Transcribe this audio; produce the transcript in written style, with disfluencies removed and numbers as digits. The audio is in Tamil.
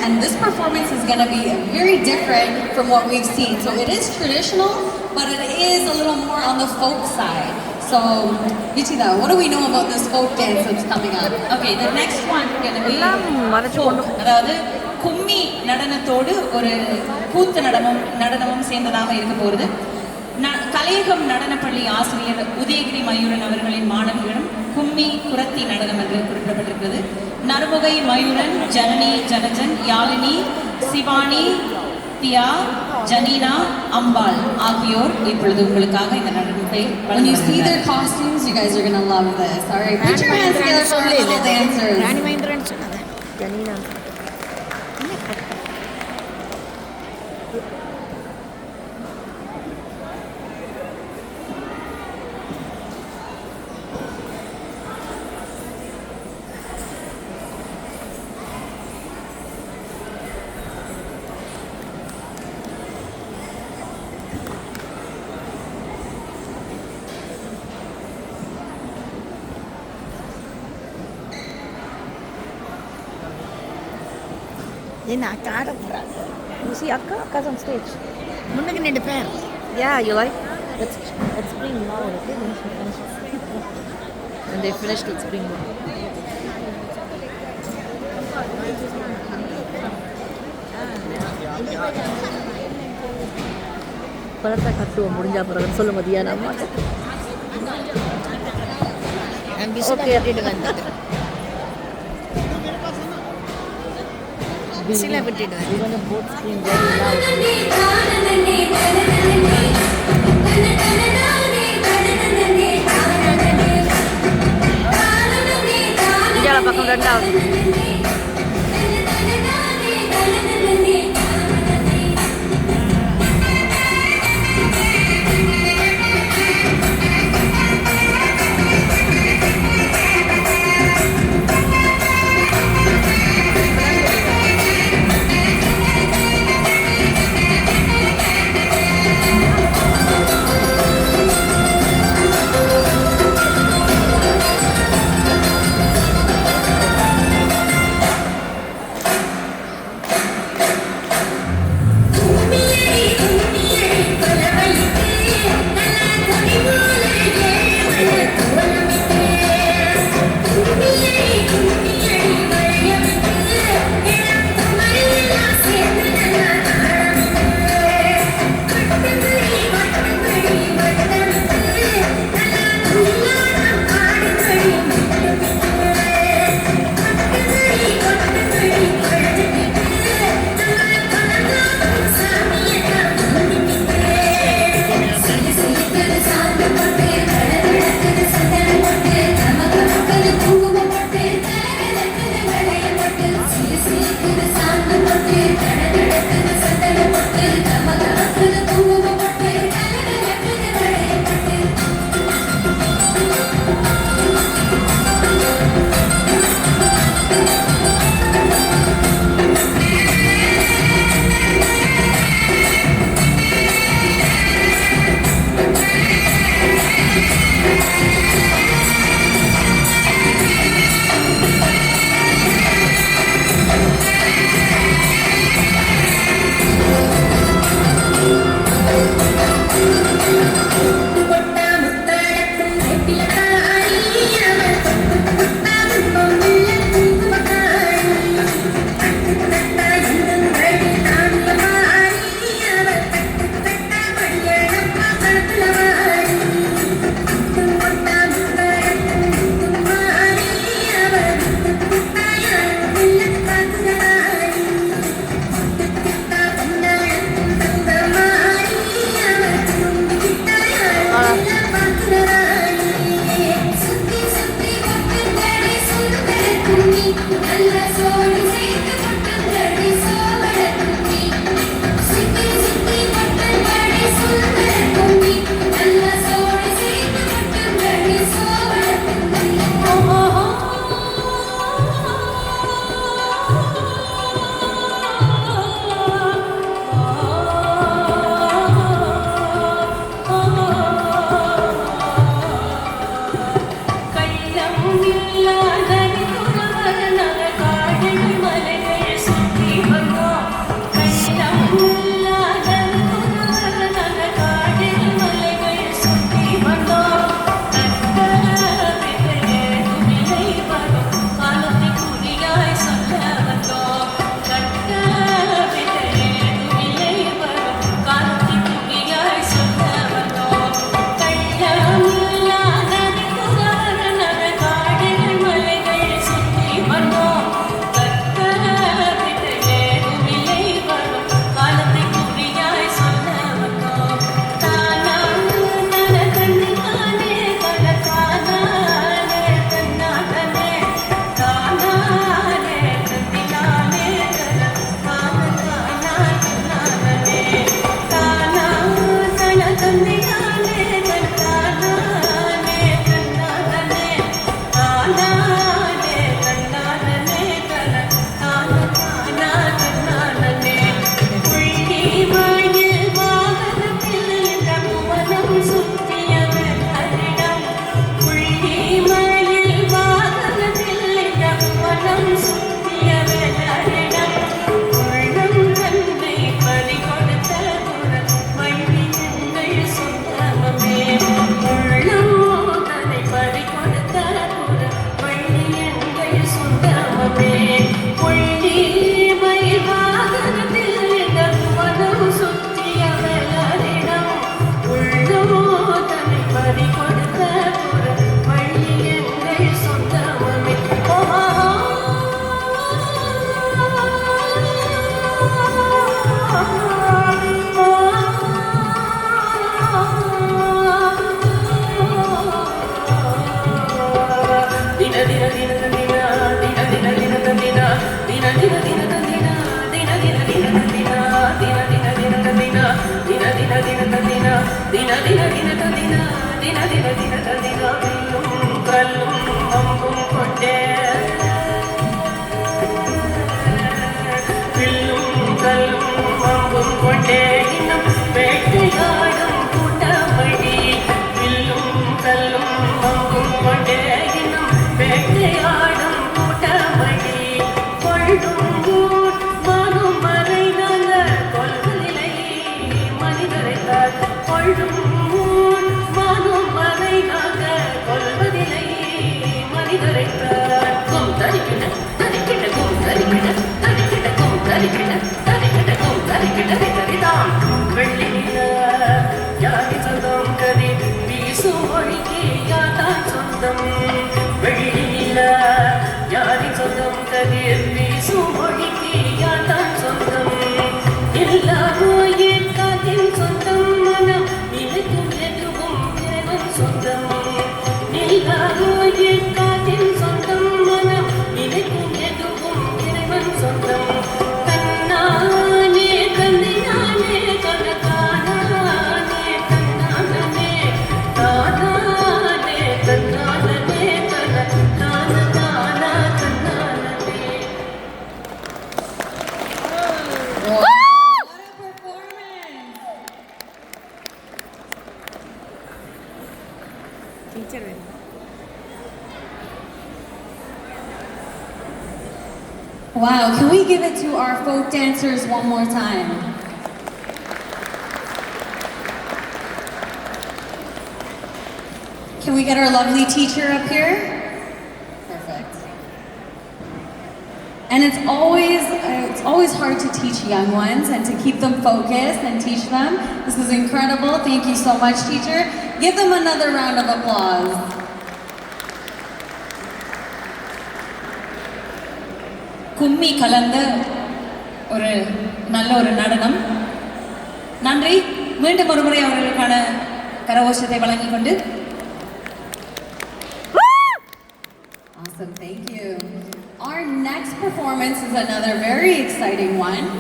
and this performance is going to be very different from what we've seen. So it is traditional, but it is a little more on the folk side. So, Vichita, what do we know about this folk dance that's coming up? Okay, the next one going to be folk. அதாவது கும்மி நடனத்தோடு ஒரு கூத்து நடனமும் சேர்ந்ததாக இருக்க போகிறது. கலையகம் நடனப்பள்ளி ஆசிரியர் உதயகிரி மயூரன் அவர்களின் மாணவிகளும் கும்மி குரத்தி நடனம் என்று குறிப்பிடப்பட்டிருக்கிறது. நறுமுகை மயூரன், ஜனனி ஜனஜன், யாழினி, சிவானி, தியா, ஜனீனா, அம்பாள் ஆகியோர் இப்பொழுது உங்களுக்காக இந்த நடனத்தை When you see their costumes, you guys are going to love this. All right, put your hands together for our little dancers. ராணி மகேந்திரன் சொன்னது ஜனீனா. என்ன அக்கா ஆட போகிறாங்க. You see Akka's on stage. முன்னுக்கு 2 பேர். Yeah, you like? Let's bring more, okay? Then she finishes. When they finish, let's bring more. பழத்தை கட்டுவோம் முடிஞ்சா பிறகு சொல்ல மதியா நம்ம. ஓகே அப்படின்ட்டு வந்தது. சில விட்டுடுவேன். இவங்க போட் ஸ்க்ரீன் இந்தியாவில் பக்கம் 2வது. தரிக்கிட்டதும் தரிக்கிட்டதை தரிதான் வெள்ளி நில யாரி சொந்தம் கதி வீசும் மொழிக்கு யாதான் சொந்தம் வெள்ளி நில யாரி சொந்தம் கதிர் வீசும் மொழிக்கு யாதான் சொந்தம் எல்லாமோ என் காதின் சொந்தம் மனம் நினைக்கும் எதுவும் இறைவன் சொந்தம் எல்லாமோ என் காதின் சொந்தம் மனம் நினைக்கும் எதுவும் இறைவன் சொந்தம் தன்னானே தன்னினானே தனக்கானானே தன்னானே தானானே தன்னானே தனக்கான தானா தன்னானே What a performance! Teacher வேணும். Wow, can we give it to our folk dancers one more time? Can we get our lovely teacher up here? Perfect. And it's always hard to teach young ones and to keep them focused and teach them. This is incredible. Thank you so much, teacher. Give them another round of applause. கும்மி கலந்த ஒரு நல்ல ஒரு நடனம். நன்றி. மீண்டும் ஒருமுறை அவர்களுக்கான கரகோஷத்தை வழங்கிக் கொண்டு Awesome, thank you. Our next performance is another very exciting one.